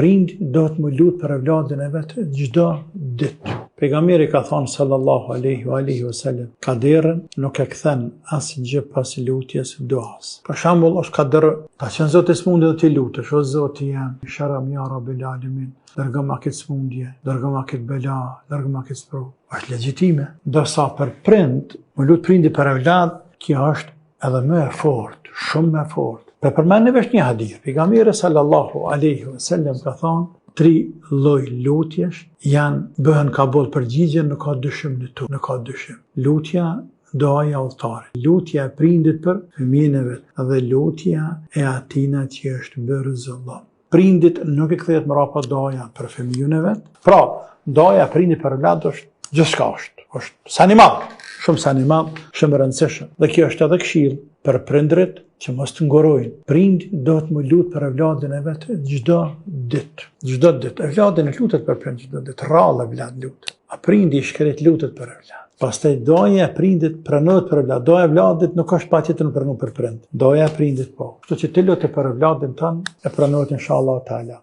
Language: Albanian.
Prindi do të më lutë për evladin e vetë çdo ditë. Pejgamberi ka thonë sallallahu alaihi wasallam, kaderën nuk e kthen asgjë pas lutjes duas. Për shembull, është kader, ka qenë Zoti smundje dhe ti lutesh, o Zoti jam, sharam ya rabbil alamin, dërgë ma këtë smundje, dërgë ma këtë bela, dërgë ma këtë sprovë. Është legjitime. Ndërsa për prind, më lut prindi për evlad, kjo është edhe më e fortë, shumë më e fortë. Për përmendni vesh një hadith. Pejgamberi sallallahu alaihi wasallam ka thonë, 3 lloj lutjesh bëhen kabul përgjigje, nuk ka dyshim në to, nuk ka dyshim. Lutja, doja e udhëtarit, lutja e prindit për fëmijën e vet, dhe lutja e atina që është bërë zullum. Prindit nuk e kthehet mrapa doja për fëmijën e vet. Pra, doja e prindit për evlad është gjithçka është sanimal, shumë sanimal, shumë e rëndësishëm. Dhe kjo është edhe këshill për prindrit që mos të ngorojnë. Prindi do të më lutë për evladin e vetë çdo ditë. Çdo ditë. Evladin e lutet për prind çdo ditë. Rrallë evlad lutet. A prindi i shkret lutet për evlad. Pastaj doja e prindit pranohet për evlad. Doja e evladit nuk është patjetër pranuar për prind. Doja e prindit po. Kështu që ti lutet për evladin tënd e pranohet inshallah taala.